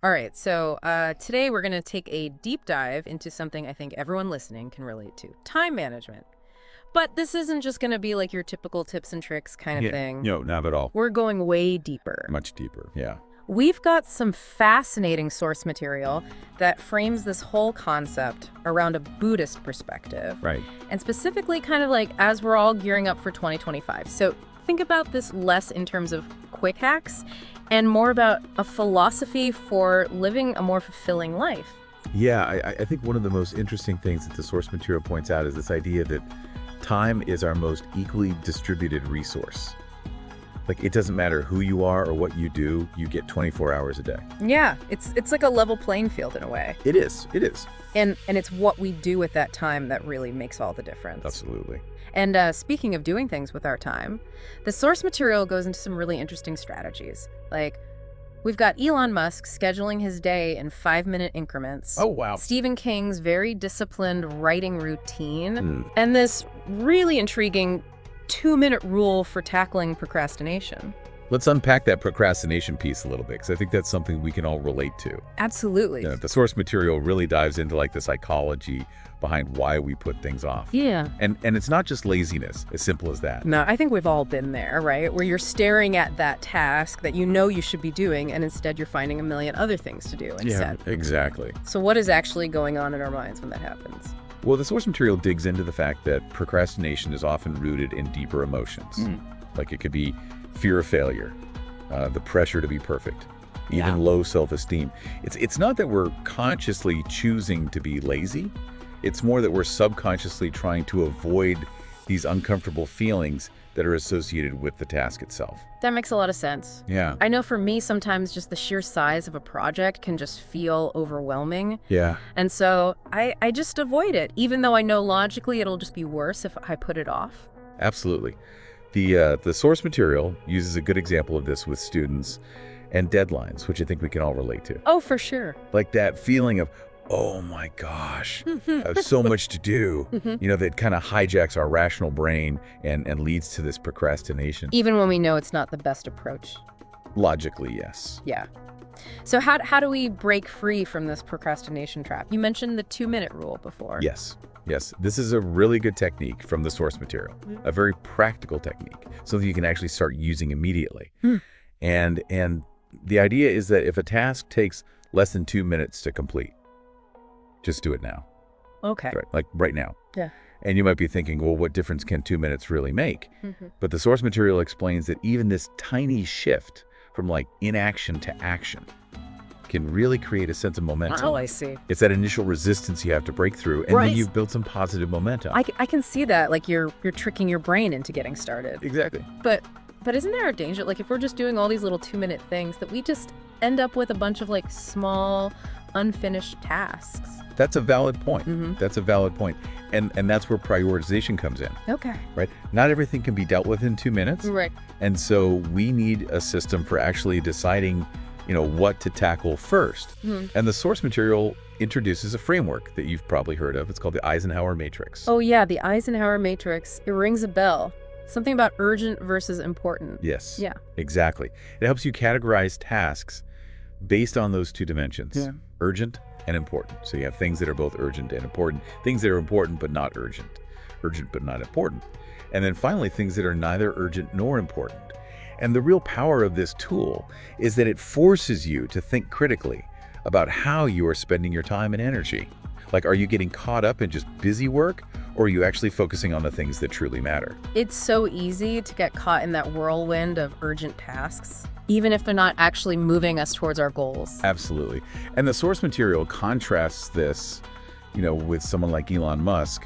All right, so today we're going to take a deep dive into something I think everyone listening can relate to, time management. But this isn't just going to be like your typical tips and tricks kind of thing. No, not at all. We're going way deeper. Much deeper, yeah. We've got some fascinating source material that frames this whole concept around a Buddhist perspective. Right. And specifically kind of like as we're all gearing up for 2025. So think about this less in terms of quick hacks and more about a philosophy for living a more fulfilling life. Yeah, I think one of the most interesting things that the source material points out is this idea that time is our most equally distributed resource. Like, it doesn't matter who you are or what you do, you get 24 hours a day. Yeah, it's like a level playing field in a way. It is. And it's what we do with that time that really makes all the difference. Absolutely. And speaking of doing things with our time, the source material goes into some really interesting strategies. Like, we've got Elon Musk scheduling his day in 5-minute increments. Oh, wow. Stephen King's very disciplined writing routine. And this really intriguing 2-minute rule for tackling procrastination. Let's unpack that procrastination piece a little bit, because I think that's something we can all relate to. Absolutely. The source material really dives into like the psychology behind why we put things off. Yeah. And it's not just laziness, as simple as that. No, I think we've all been there, right? Where you're staring at that task that you know you should be doing, and instead you're finding a million other things to do instead. Yeah, exactly. So what is actually going on in our minds when that happens? Well, the source material digs into the fact that procrastination is often rooted in deeper emotions. Like, it could be fear of failure, the pressure to be perfect, even low self-esteem. It's not that we're consciously choosing to be lazy. It's more that we're subconsciously trying to avoid these uncomfortable feelings that are associated with the task itself. That makes a lot of sense. Yeah. I know for me, sometimes just the sheer size of a project can just feel overwhelming. Yeah. And so I just avoid it, even though I know logically it'll just be worse if I put it off. Absolutely. The source material uses a good example of this with students and deadlines, which I think we can all relate to. Oh, for sure. Like that feeling of, oh my gosh, I have so much to do, that kind of hijacks our rational brain and leads to this procrastination. Even when we know it's not the best approach. Logically, yes. Yeah. So how do we break free from this procrastination trap? You mentioned the 2-minute rule before. Yes. This is a really good technique from the source material, a very practical technique, something you can actually start using immediately. And the idea is that if a task takes less than 2 minutes to complete, just do it now. Okay. Right, like right now. Yeah. And you might be thinking, well, what difference can 2 minutes really make? But the source material explains that even this tiny shift from like inaction to action can really create a sense of momentum. Oh, I see. It's that initial resistance you have to break through, and then you've built some positive momentum. I can see that, like you're tricking your brain into getting started. Exactly. But isn't there a danger, like if we're just doing all these little 2-minute things, that we just end up with a bunch of like small, unfinished tasks? That's a valid point. That's a valid point. And that's where prioritization comes in. Okay. Right? Not everything can be dealt with in 2 minutes. Right. And so we need a system for actually deciding what to tackle first. And the source material introduces a framework that you've probably heard of. It's called the Eisenhower Matrix. Oh yeah, the Eisenhower Matrix. It rings a bell. Something about urgent versus important. Yes. Yeah. Exactly. It helps you categorize tasks based on those two dimensions, urgent and important. So you have things that are both urgent and important, things that are important but not urgent but not important. And then finally, things that are neither urgent nor important. And the real power of this tool is that it forces you to think critically about how you are spending your time and energy. Like, are you getting caught up in just busy work, or are you actually focusing on the things that truly matter? It's so easy to get caught in that whirlwind of urgent tasks, even if they're not actually moving us towards our goals. Absolutely. And the source material contrasts this, with someone like Elon Musk,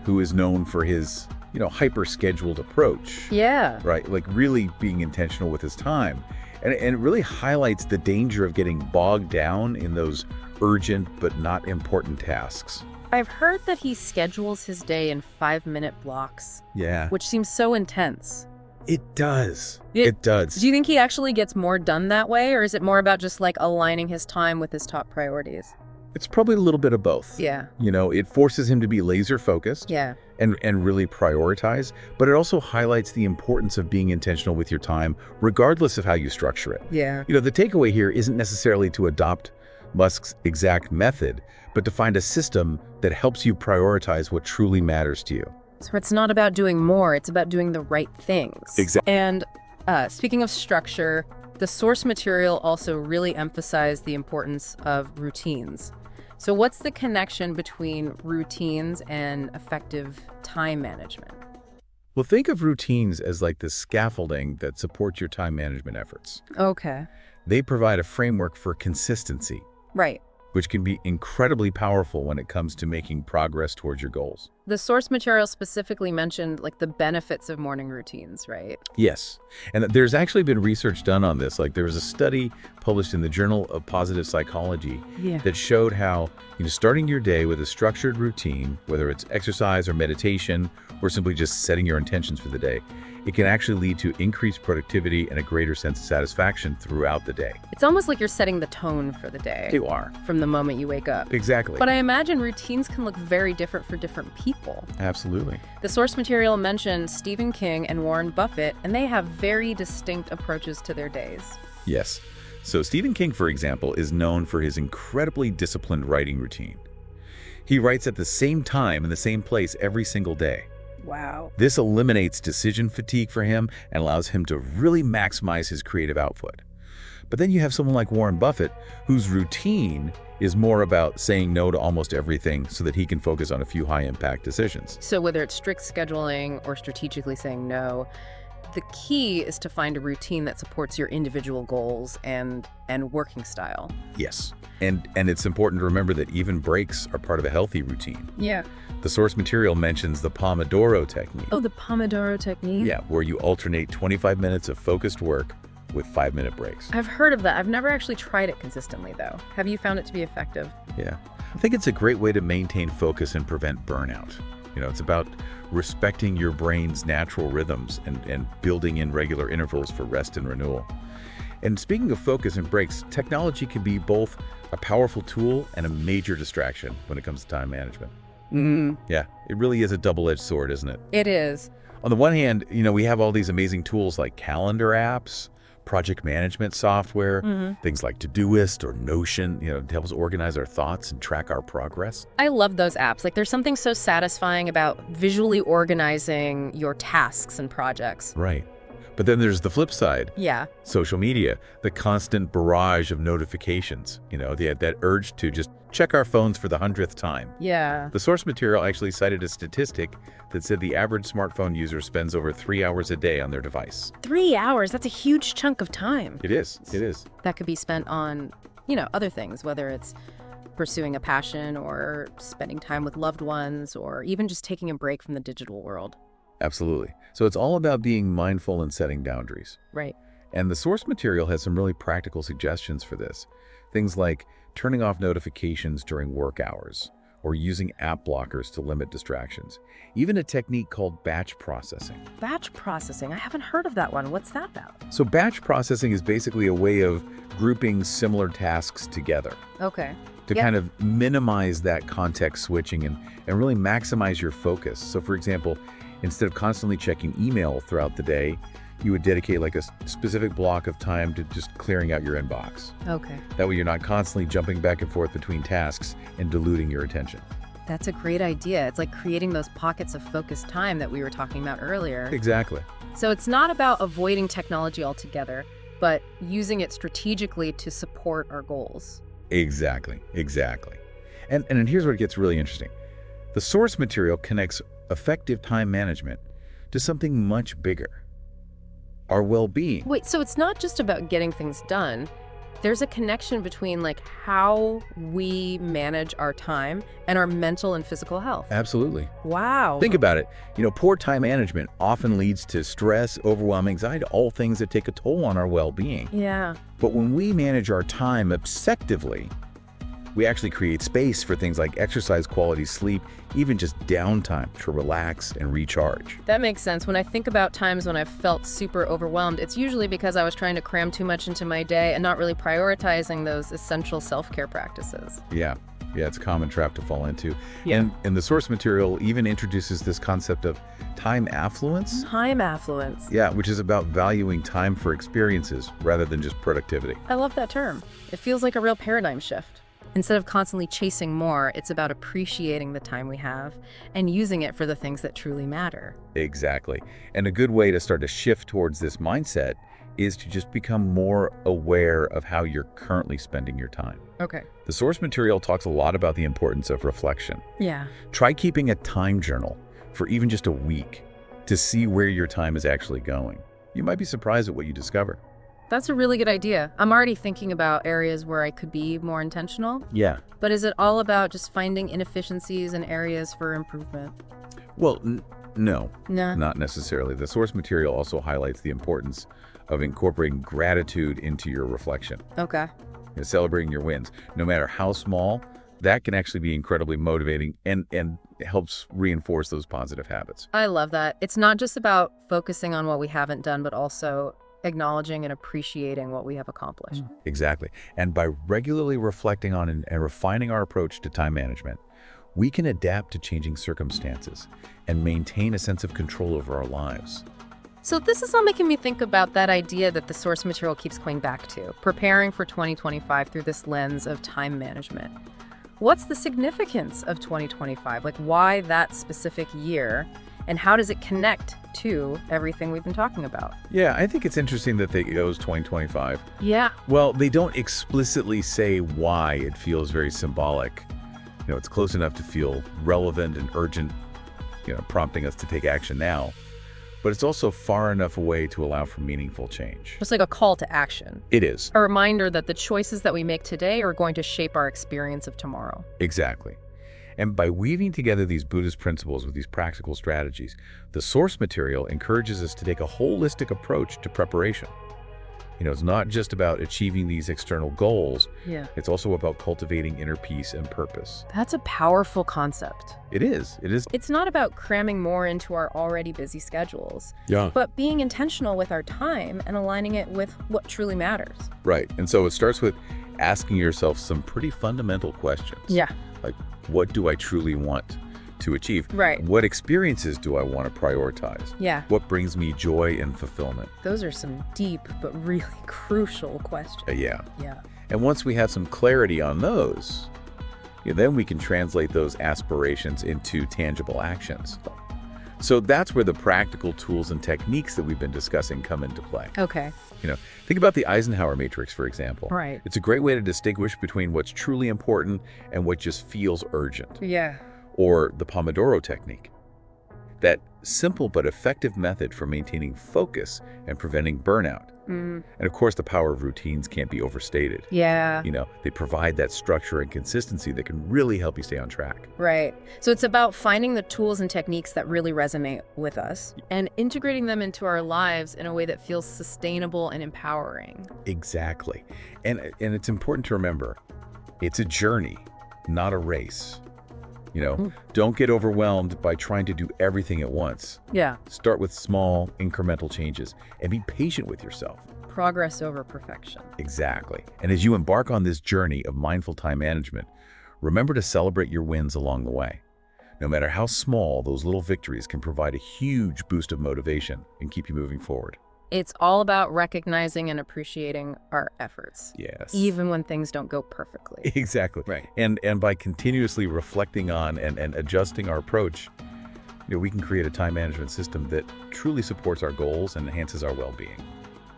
who is known for his hyper-scheduled approach. Yeah. Right? Like really being intentional with his time. And it really highlights the danger of getting bogged down in those urgent but not important tasks. I've heard that he schedules his day in 5-minute blocks. Yeah. Which seems so intense. It does. It does. Do you think he actually gets more done that way, or is it more about just like aligning his time with his top priorities? It's probably a little bit of both. Yeah. It forces him to be laser focused. Yeah. And really prioritize, but it also highlights the importance of being intentional with your time, regardless of how you structure it. Yeah. The takeaway here isn't necessarily to adopt Musk's exact method, but to find a system that helps you prioritize what truly matters to you. So it's not about doing more, it's about doing the right things. Exactly. And speaking of structure, the source material also really emphasized the importance of routines. So what's the connection between routines and effective time management? Well, think of routines as like the scaffolding that supports your time management efforts. Okay. They provide a framework for consistency, Right. which can be incredibly powerful when it comes to making progress towards your goals. The source material specifically mentioned like the benefits of morning routines, right? Yes. And there's actually been research done on this. Like there was a study published in the Journal of Positive Psychology that showed how, starting your day with a structured routine, whether it's exercise or meditation, or simply just setting your intentions for the day, it can actually lead to increased productivity and a greater sense of satisfaction throughout the day. It's almost like you're setting the tone for the day. You are. From the moment you wake up. Exactly. But I imagine routines can look very different for different people. Absolutely. The source material mentioned Stephen King and Warren Buffett, and they have very distinct approaches to their days. Yes. So Stephen King, for example, is known for his incredibly disciplined writing routine. He writes at the same time in the same place every single day. Wow. This eliminates decision fatigue for him and allows him to really maximize his creative output. But then you have someone like Warren Buffett, whose routine is more about saying no to almost everything so that he can focus on a few high-impact decisions. So whether it's strict scheduling or strategically saying no, the key is to find a routine that supports your individual goals and working style. Yes. And it's important to remember that even breaks are part of a healthy routine. Yeah. The source material mentions the Pomodoro technique. Oh, the Pomodoro technique? Yeah, where you alternate 25 minutes of focused work with 5-minute breaks. I've heard of that. I've never actually tried it consistently, though. Have you found it to be effective? Yeah. I think it's a great way to maintain focus and prevent burnout. It's about respecting your brain's natural rhythms and building in regular intervals for rest and renewal. And speaking of focus and breaks, technology can be both a powerful tool and a major distraction when it comes to time management. Yeah, it really is a double-edged sword, isn't it? It is. On the one hand, we have all these amazing tools like calendar apps, project management software, things like Todoist or Notion, to help us organize our thoughts and track our progress. I love those apps. Like there's something so satisfying about visually organizing your tasks and projects. Right. But then there's the flip side. Yeah. Social media, the constant barrage of notifications, that urge to just check our phones for the 100th time. Yeah. The source material actually cited a statistic that said the average smartphone user spends over 3 hours a day on their device. 3 hours? That's a huge chunk of time. It is. It is. That could be spent on, other things, whether it's pursuing a passion or spending time with loved ones or even just taking a break from the digital world. Absolutely. So it's all about being mindful and setting boundaries. Right. And the source material has some really practical suggestions for this. Things like turning off notifications during work hours or using app blockers to limit distractions. Even a technique called batch processing. Batch processing? I haven't heard of that one. What's that about? So batch processing is basically a way of grouping similar tasks together. Okay. To kind of minimize that context switching and really maximize your focus. So for example, instead of constantly checking email throughout the day, you would dedicate like a specific block of time to just clearing out your inbox. Okay. That way you're not constantly jumping back and forth between tasks and diluting your attention. That's a great idea. It's like creating those pockets of focused time that we were talking about earlier. Exactly. So it's not about avoiding technology altogether, but using it strategically to support our goals. Exactly. And here's where it gets really interesting. The source material connects effective time management to something much bigger. Our well-being. Wait, so it's not just about getting things done. There's a connection between like how we manage our time and our mental and physical health. Absolutely. Wow. Think about it. Poor time management often leads to stress, overwhelm, anxiety, all things that take a toll on our well-being. Yeah. But when we manage our time obsessively, we actually create space for things like exercise, quality sleep, even just downtime to relax and recharge. That makes sense. When I think about times when I've felt super overwhelmed, it's usually because I was trying to cram too much into my day and not really prioritizing those essential self-care practices. Yeah. Yeah, it's a common trap to fall into. Yeah. And the source material even introduces this concept of time affluence. Time affluence. Yeah, which is about valuing time for experiences rather than just productivity. I love that term. It feels like a real paradigm shift. Instead of constantly chasing more, it's about appreciating the time we have and using it for the things that truly matter. Exactly. And a good way to start to shift towards this mindset is to just become more aware of how you're currently spending your time. Okay. The source material talks a lot about the importance of reflection. Yeah. Try keeping a time journal for even just a week to see where your time is actually going. You might be surprised at what you discover. That's a really good idea. I'm already thinking about areas where I could be more intentional. Yeah. But is it all about just finding inefficiencies and areas for improvement? Well, no, No. not necessarily. The source material also highlights the importance of incorporating gratitude into your reflection. Okay. Celebrating your wins, no matter how small, that can actually be incredibly motivating and helps reinforce those positive habits. I love that. It's not just about focusing on what we haven't done, but also acknowledging and appreciating what we have accomplished. Exactly. And by regularly reflecting on and refining our approach to time management, we can adapt to changing circumstances and maintain a sense of control over our lives. So this is all making me think about that idea that the source material keeps going back to, preparing for 2025 through this lens of time management. What's the significance of 2025? Like, why that specific year? And how does it connect to everything we've been talking about? Yeah, I think it's interesting that they goes 2025. Yeah. Well, they don't explicitly say why. It feels very symbolic. It's close enough to feel relevant and urgent, prompting us to take action now. But it's also far enough away to allow for meaningful change. Just like a call to action. It is. A reminder that the choices that we make today are going to shape our experience of tomorrow. Exactly. And by weaving together these Buddhist principles with these practical strategies, the source material encourages us to take a holistic approach to preparation. It's not just about achieving these external goals. Yeah. It's also about cultivating inner peace and purpose. That's a powerful concept. It is. It is. It's not about cramming more into our already busy schedules, Yeah. but being intentional with our time and aligning it with what truly matters. Right. And so it starts with asking yourself some pretty fundamental questions. Yeah. Like, what do I truly want to achieve? Right. What experiences do I want to prioritize? Yeah. What brings me joy and fulfillment? Those are some deep but really crucial questions. Yeah. Yeah. And once we have some clarity on those, then we can translate those aspirations into tangible actions. So that's where the practical tools and techniques that we've been discussing come into play. Okay. Think about the Eisenhower matrix, for example. Right. It's a great way to distinguish between what's truly important and what just feels urgent. Yeah. Or the Pomodoro technique. That simple but effective method for maintaining focus and preventing burnout. And of course, the power of routines can't be overstated. Yeah. They provide that structure and consistency that can really help you stay on track. Right. So it's about finding the tools and techniques that really resonate with us and integrating them into our lives in a way that feels sustainable and empowering. Exactly. And it's important to remember, it's a journey, not a race. Don't get overwhelmed by trying to do everything at once. Yeah. Start with small, incremental changes and be patient with yourself. Progress over perfection. Exactly. And as you embark on this journey of mindful time management, remember to celebrate your wins along the way. No matter how small, those little victories can provide a huge boost of motivation and keep you moving forward. It's all about recognizing and appreciating our efforts. Yes. Even when things don't go perfectly. Exactly. Right. And by continuously reflecting on and adjusting our approach, we can create a time management system that truly supports our goals and enhances our well-being.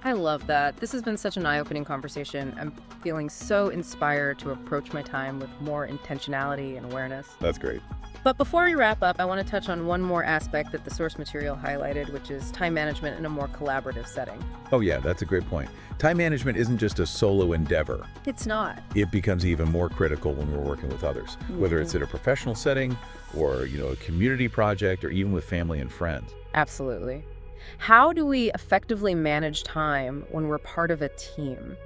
I love that. This has been such an eye-opening conversation. I'm feeling so inspired to approach my time with more intentionality and awareness. That's great. But before we wrap up, I want to touch on one more aspect that the source material highlighted, which is time management in a more collaborative setting. Oh yeah, that's a great point. Time management isn't just a solo endeavor. It's not. It becomes even more critical when we're working with others, whether it's in a professional setting or, a community project or even with family and friends. Absolutely. How do we effectively manage time when we're part of a team?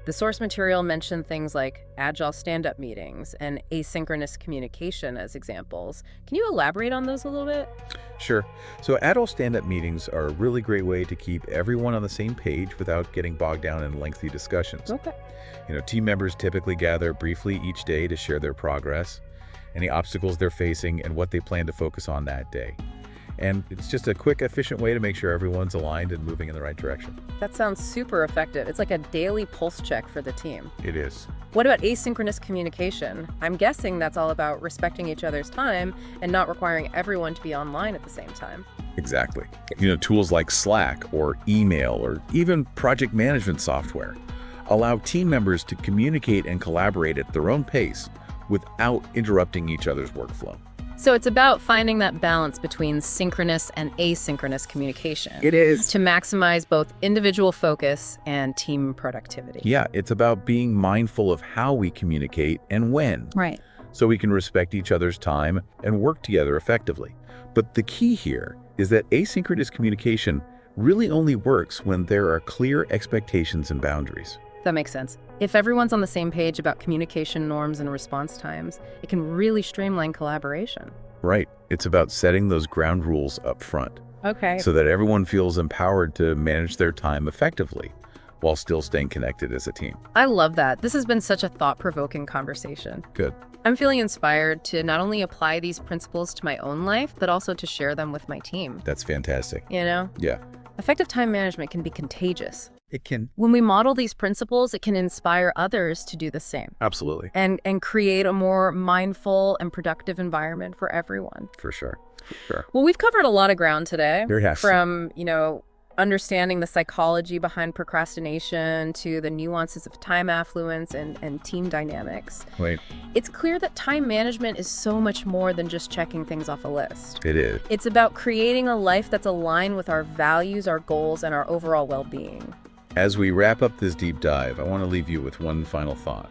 The source material mentioned things like agile stand-up meetings and asynchronous communication as examples. Can you elaborate on those a little bit? Sure. So adult stand-up meetings are a really great way to keep everyone on the same page without getting bogged down in lengthy discussions. Okay. Team members typically gather briefly each day to share their progress, any obstacles they're facing, and what they plan to focus on that day. And it's just a quick, efficient way to make sure everyone's aligned and moving in the right direction. That sounds super effective. It's like a daily pulse check for the team. It is. What about asynchronous communication? I'm guessing that's all about respecting each other's time and not requiring everyone to be online at the same time. Exactly. Tools like Slack or email or even project management software allow team members to communicate and collaborate at their own pace without interrupting each other's workflow. So it's about finding that balance between synchronous and asynchronous communication. It is. To maximize both individual focus and team productivity. Yeah, it's about being mindful of how we communicate and when. Right. So we can respect each other's time and work together effectively. But the key here is that asynchronous communication really only works when there are clear expectations and boundaries. That makes sense. If everyone's on the same page about communication norms and response times, it can really streamline collaboration. Right. It's about setting those ground rules up front. Okay. So that everyone feels empowered to manage their time effectively while still staying connected as a team. I love that. This has been such a thought-provoking conversation. Good. I'm feeling inspired to not only apply these principles to my own life, but also to share them with my team. That's fantastic. Yeah. Effective time management can be contagious. It can. When we model these principles, it can inspire others to do the same. Absolutely. And create a more mindful and productive environment for everyone. For sure. Sure. Well, we've covered a lot of ground today. Yes. From, understanding the psychology behind procrastination to the nuances of time affluence and team dynamics. Right. It's clear that time management is so much more than just checking things off a list. It is. It's about creating a life that's aligned with our values, our goals, and our overall well-being. As we wrap up this deep dive, I want to leave you with one final thought.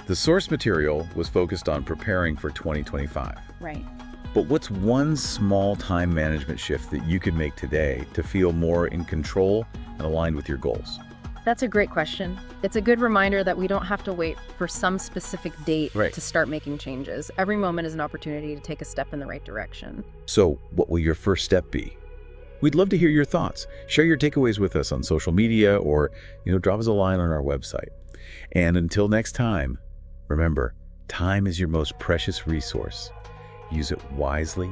The source material was focused on preparing for 2025. Right. But what's one small time management shift that you could make today to feel more in control and aligned with your goals? That's a great question. It's a good reminder that we don't have to wait for some specific date to start making changes. Every moment is an opportunity to take a step in the right direction. So what will your first step be? We'd love to hear your thoughts. Share your takeaways with us on social media or, drop us a line on our website. And until next time, remember, time is your most precious resource. Use it wisely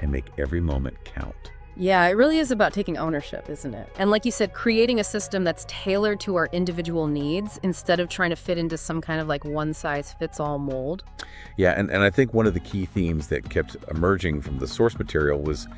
and make every moment count. Yeah, it really is about taking ownership, isn't it? And like you said, creating a system that's tailored to our individual needs instead of trying to fit into some kind of one-size-fits-all mold. Yeah, and I think one of the key themes that kept emerging from the source material was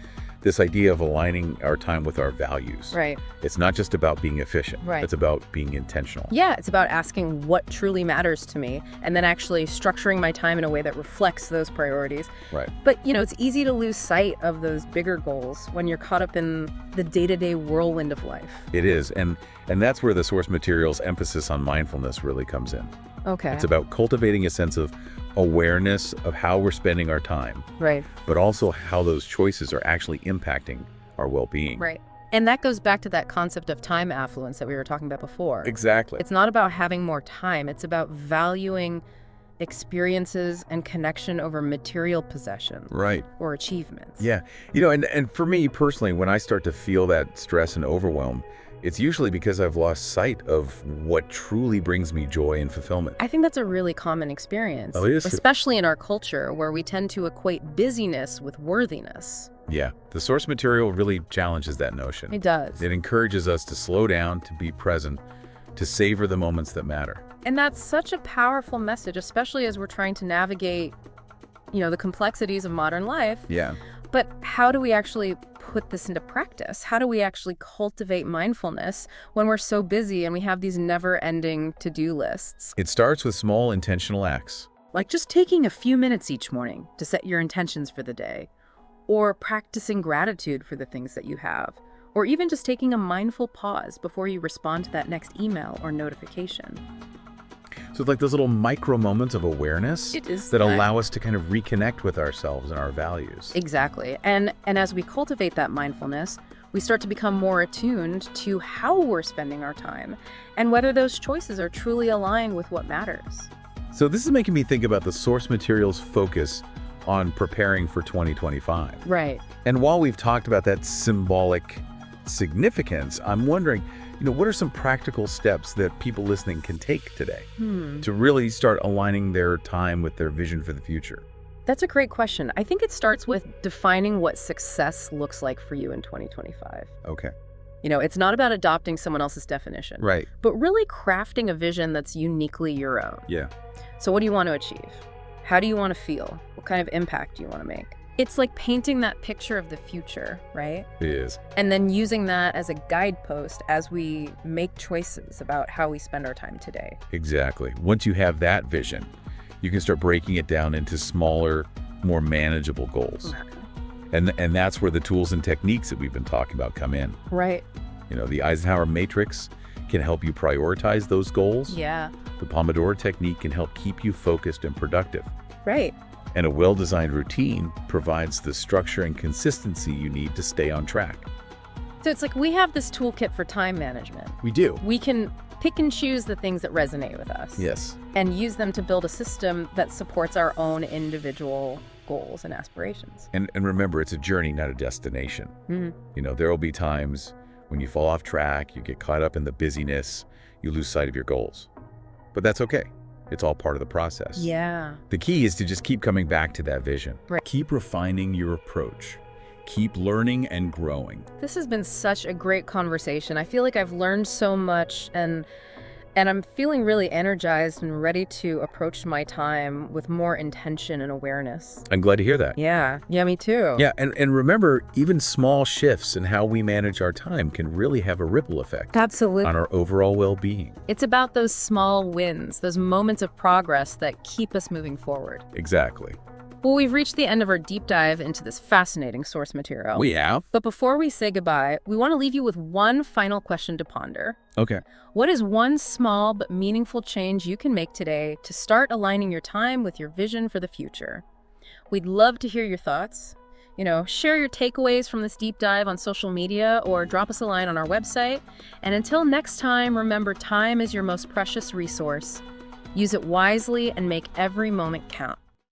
this idea of aligning our time with our values. Right. It's not just about being efficient. Right. It's about being intentional. Yeah, it's about asking what truly matters to me and then actually structuring my time in a way that reflects those priorities. Right. But, it's easy to lose sight of those bigger goals when you're caught up in the day-to-day whirlwind of life. It is. And that's where the source material's emphasis on mindfulness really comes in. Okay. It's about cultivating a sense of awareness of how we're spending our time. Right. But also how those choices are actually impacting our well-being. Right. And that goes back to that concept of time affluence that we were talking about before. Exactly. It's not about having more time. It's about valuing experiences and connection over material possessions. Right. Or achievements. Yeah. And for me personally, when I start to feel that stress and overwhelm, it's usually because I've lost sight of what truly brings me joy and fulfillment. I think that's a really common experience. Oh, it is. Especially in our culture where we tend to equate busyness with worthiness. Yeah. The source material really challenges that notion. It does. It encourages us to slow down, to be present, to savor the moments that matter. And that's such a powerful message, especially as we're trying to navigate, the complexities of modern life. Yeah. But how do we actually put this into practice? How do we actually cultivate mindfulness when we're so busy and we have these never-ending to-do lists? It starts with small intentional acts. Like just taking a few minutes each morning to set your intentions for the day, or practicing gratitude for the things that you have, or even just taking a mindful pause before you respond to that next email or notification. So it's like those little micro moments of awareness that allow us to kind of reconnect with ourselves and our values. Exactly. And as we cultivate that mindfulness, We start to become more attuned to how we're spending our time and whether those choices are truly aligned with what matters. So this is making me think about the source material's focus on preparing for 2025. Right. And while we've talked about that symbolic significance, I'm wondering, what are some practical steps that people listening can take today to really start aligning their time with their vision for the future? That's a great question. I think it starts with defining what success looks like for you in 2025. Okay. It's not about adopting someone else's definition. Right. But really crafting a vision that's uniquely your own. Yeah. So what do you want to achieve? How do you want to feel? What kind of impact do you want to make? It's like painting that picture of the future, right? It is. And then using that as a guidepost as we make choices about how we spend our time today. Exactly. Once you have that vision, you can start breaking it down into smaller, more manageable goals. And that's where the tools and techniques that we've been talking about come in. Right. The Eisenhower matrix can help you prioritize those goals. Yeah. The Pomodoro technique can help keep you focused and productive. Right. And a well-designed routine provides the structure and consistency you need to stay on track. So it's like we have this toolkit for time management. We do. We can pick and choose the things that resonate with us. Yes. And use them to build a system that supports our own individual goals and aspirations. And remember, it's a journey, not a destination. Mm-hmm. There will be times when you fall off track, you get caught up in the busyness, you lose sight of your goals. But that's okay. It's all part of the process. Yeah. The key is to just keep coming back to that vision. Right. Keep refining your approach. Keep learning and growing. This has been such a great conversation. I feel like I've learned so much and I'm feeling really energized and ready to approach my time with more intention and awareness. I'm glad to hear that. Yeah, me too. Yeah, and remember, even small shifts in how we manage our time can really have a ripple effect Absolutely. on our overall well-being. It's about those small wins, those moments of progress that keep us moving forward. Exactly. Well, we've reached the end of our deep dive into this fascinating source material. We have. But before we say goodbye, we want to leave you with one final question to ponder. Okay. What is one small but meaningful change you can make today to start aligning your time with your vision for the future? We'd love to hear your thoughts. Share your takeaways from this deep dive on social media or drop us a line on our website. And until next time, remember, time is your most precious resource. Use it wisely and make every moment count.